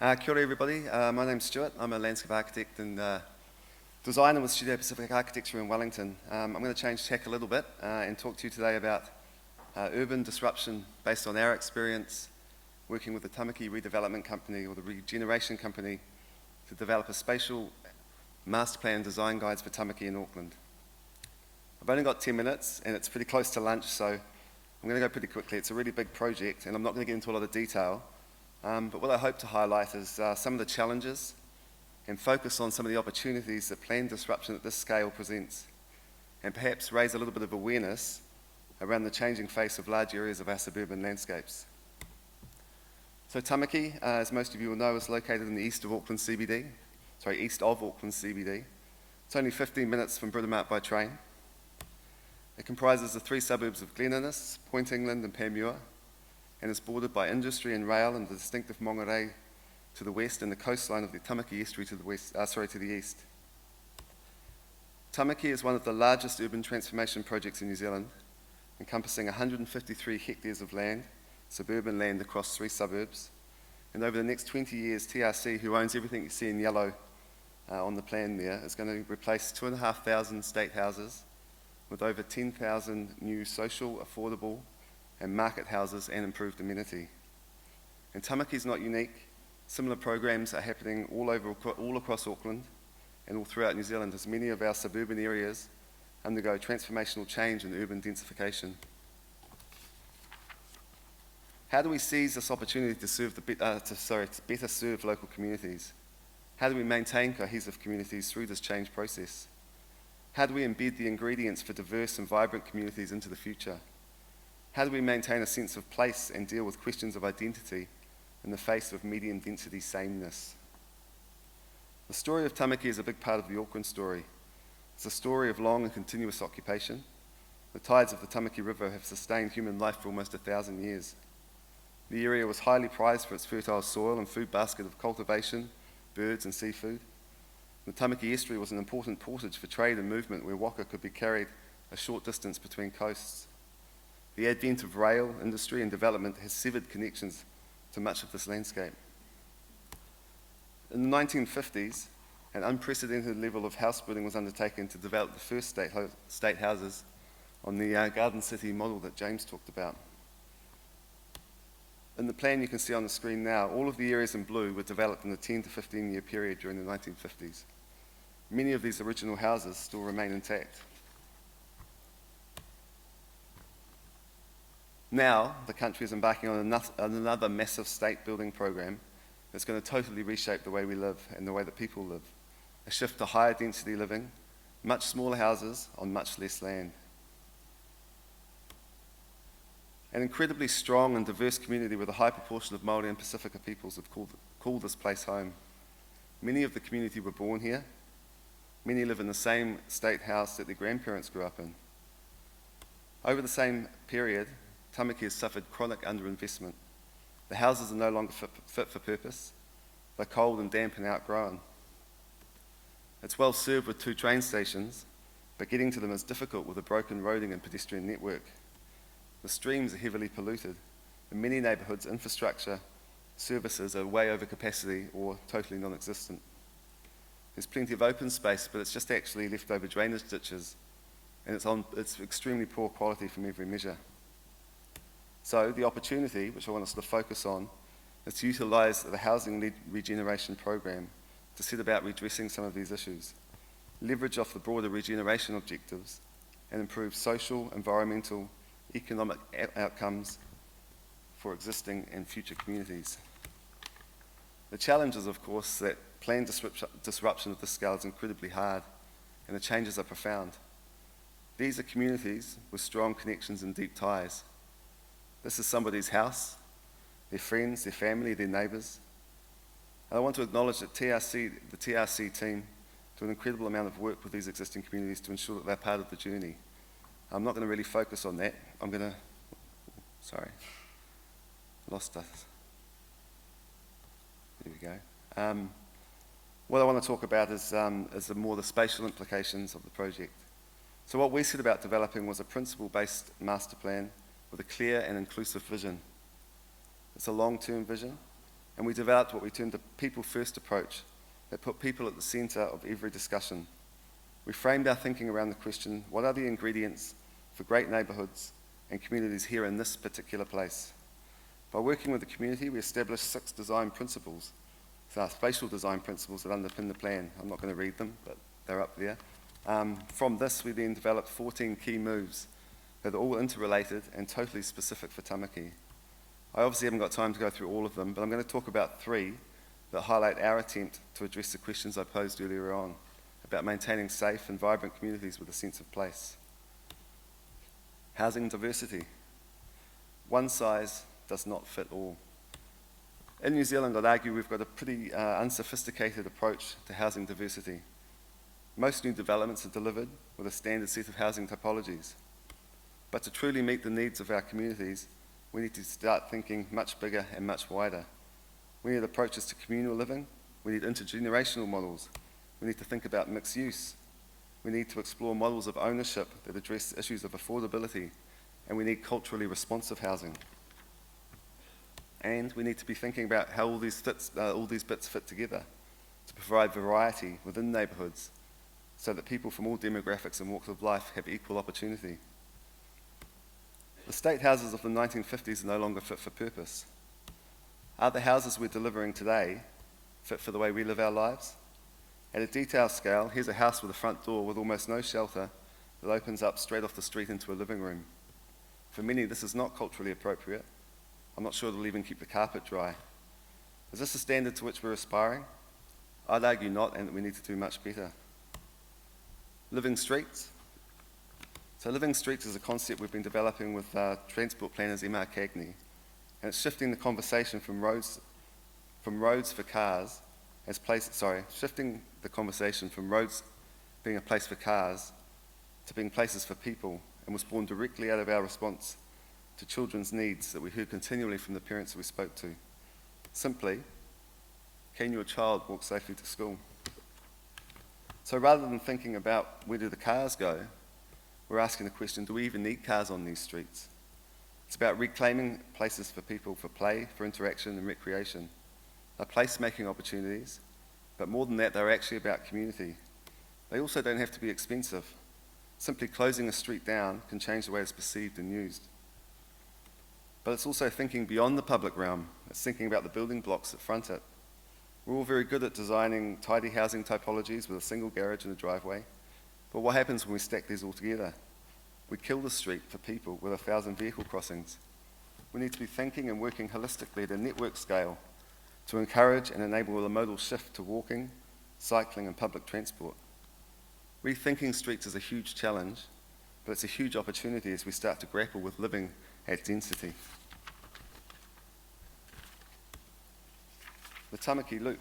Kia ora everybody, my name's Stuart. I'm a landscape architect and designer with Studio Pacific Architecture in Wellington. I'm going to change tack a little bit and talk to you today about urban disruption based on our experience working with the Tāmaki Redevelopment Company or the Regeneration Company to develop a spatial master plan design guides for Tāmaki in Auckland. I've only got 10 minutes and it's pretty close to lunch, so I'm going to go pretty quickly. It's a really big project and I'm not going to get into a lot of detail. But what I hope to highlight is some of the challenges and focus on some of the opportunities that planned disruption at this scale presents, and perhaps raise a little bit of awareness around the changing face of large areas of our suburban landscapes. So Tāmaki, as most of you will know, is located in the east of Auckland CBD. It's only 15 minutes from Britomart by train. It comprises the three suburbs of Glen Innes, Point England and Panmure, and is bordered by industry and rail and the distinctive Monterey to the west and the coastline of the Tamaki estuary to the east. Tāmaki is one of the largest urban transformation projects in New Zealand, encompassing 153 hectares of land, suburban land across three suburbs. And over the next 20 years, TRC, who owns everything you see in yellow on the plan there, is going to replace 2,500 state houses with over 10,000 new social, affordable, and market houses and improved amenity. And Tāmaki is not unique. Similar programs are happening all across Auckland and all throughout New Zealand as many of our suburban areas undergo transformational change and urban densification. How do we seize this opportunity to better serve local communities? How do we maintain cohesive communities through this change process? How do we embed the ingredients for diverse and vibrant communities into the future? How do we maintain a sense of place and deal with questions of identity in the face of medium density sameness? The story of Tāmaki is a big part of the Auckland story. It's a story of long and continuous occupation. The tides of the Tāmaki River have sustained human life for almost 1,000 years. The area was highly prized for its fertile soil and food basket of cultivation, birds and seafood. The Tāmaki estuary was an important portage for trade and movement where waka could be carried a short distance between coasts. The advent of rail, industry and development has severed connections to much of this landscape. In the 1950s, an unprecedented level of house building was undertaken to develop the first state houses on the Garden City model that James talked about. In the plan you can see on the screen now, all of the areas in blue were developed in the 10 to 15 year period during the 1950s. Many of these original houses still remain intact. Now, the country is embarking on another massive state building program that's going to totally reshape the way we live and the way that people live. A shift to higher density living, much smaller houses on much less land. An incredibly strong and diverse community with a high proportion of Māori and Pasifika peoples have called this place home. Many of the community were born here. Many live in the same state house that their grandparents grew up in. Over the same period, Tāmaki has suffered chronic underinvestment. The houses are no longer fit for purpose. They're cold and damp and outgrown. It's well served with 2 train stations, but getting to them is difficult with a broken roading and pedestrian network. The streams are heavily polluted. In many neighbourhoods, infrastructure services are way over capacity or totally non-existent. There's plenty of open space, but it's just actually leftover drainage ditches, and it's extremely poor quality from every measure. So the opportunity, which I want us to focus on, is to utilise the housing-led regeneration program to set about redressing some of these issues, leverage off the broader regeneration objectives, and improve social, environmental, economic outcomes for existing and future communities. The challenge is, of course, that planned disruption of this scale is incredibly hard, and the changes are profound. These are communities with strong connections and deep ties. This is somebody's house, their friends, their family, their neighbours. And I want to acknowledge that the TRC team do an incredible amount of work with these existing communities to ensure that they're part of the journey. I'm not going to really focus on that. Lost us. There we go. What I want to talk about is more the spatial implications of the project. So what we set about developing was a principle-based master plan with a clear and inclusive vision. It's a long-term vision, and we developed what we termed a people-first approach that put people at the centre of every discussion. We framed our thinking around the question, what are the ingredients for great neighbourhoods and communities here in this particular place? By working with the community, we established 6 design principles. So our spatial design principles that underpin the plan. I'm not going to read them, but they're up there. From this, we then developed 14 key moves that are all interrelated and totally specific for Tāmaki. I obviously haven't got time to go through all of them, but I'm going to talk about 3 that highlight our attempt to address the questions I posed earlier on about maintaining safe and vibrant communities with a sense of place. Housing diversity. One size does not fit all. In New Zealand, I'd argue we've got a pretty unsophisticated approach to housing diversity. Most new developments are delivered with a standard set of housing typologies. But to truly meet the needs of our communities, we need to start thinking much bigger and much wider. We need approaches to communal living. We need intergenerational models. We need to think about mixed use. We need to explore models of ownership that address issues of affordability. And we need culturally responsive housing. And we need to be thinking about how all these bits fit together to provide variety within neighbourhoods so that people from all demographics and walks of life have equal opportunity. The state houses of the 1950s are no longer fit for purpose. Are the houses we're delivering today fit for the way we live our lives? At a detail scale, here's a house with a front door with almost no shelter that opens up straight off the street into a living room. For many, this is not culturally appropriate. I'm not sure it'll even keep the carpet dry. Is this the standard to which we're aspiring? I'd argue not, and that we need to do much better. Living streets. So living streets is a concept we've been developing with transport planners Emma Cagney, and it's shifting the conversation from roads for cars shifting the conversation from roads being a place for cars to being places for people, and was born directly out of our response to children's needs that we heard continually from the parents that we spoke to. Simply, can your child walk safely to school? So rather than thinking about where do the cars go, we're asking the question, do we even need cars on these streets? It's about reclaiming places for people for play, for interaction and recreation. They're place-making opportunities, but more than that, they're actually about community. They also don't have to be expensive. Simply closing a street down can change the way it's perceived and used. But it's also thinking beyond the public realm. It's thinking about the building blocks that front it. We're all very good at designing tidy housing typologies with a single garage and a driveway. But what happens when we stack these all together? We kill the street for people with 1,000 vehicle crossings. We need to be thinking and working holistically at a network scale to encourage and enable a modal shift to walking, cycling and public transport. Rethinking streets is a huge challenge, but it's a huge opportunity as we start to grapple with living at density. The Tamaki Loop.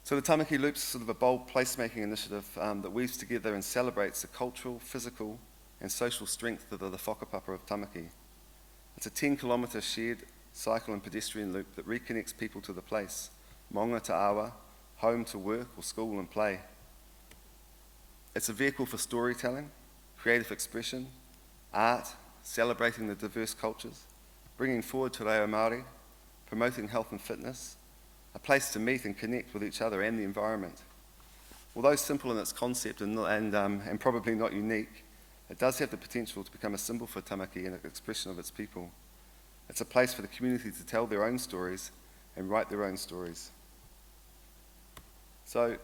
So the Tamaki Loop is sort of a bold placemaking initiative that weaves together and celebrates the cultural, physical and social strength of the whakapapa of Tāmaki. It's a 10-kilometre shared cycle and pedestrian loop that reconnects people to the place, maunga to awa, home to work or school and play. It's a vehicle for storytelling, creative expression, art, celebrating the diverse cultures, bringing forward te reo Māori, promoting health and fitness, a place to meet and connect with each other and the environment. Although simple in its concept and probably not unique, it does have the potential to become a symbol for Tāmaki and an expression of its people. It's a place for the community to tell their own stories and write their own stories. So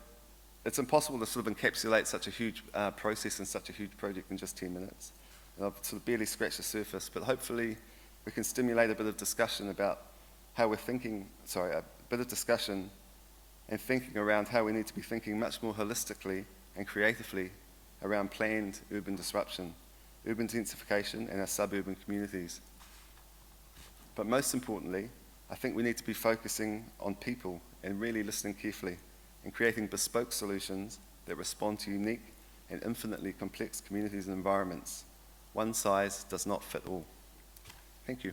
it's impossible to sort of encapsulate such a huge process and such a huge project in just 10 minutes. And I've sort of barely scratched the surface, but hopefully we can stimulate a bit of discussion about how we're thinking, a bit of discussion and thinking around how we need to be thinking much more holistically and creatively around planned urban disruption, urban densification and our suburban communities. But most importantly, I think we need to be focusing on people and really listening carefully and creating bespoke solutions that respond to unique and infinitely complex communities and environments. One size does not fit all. Thank you.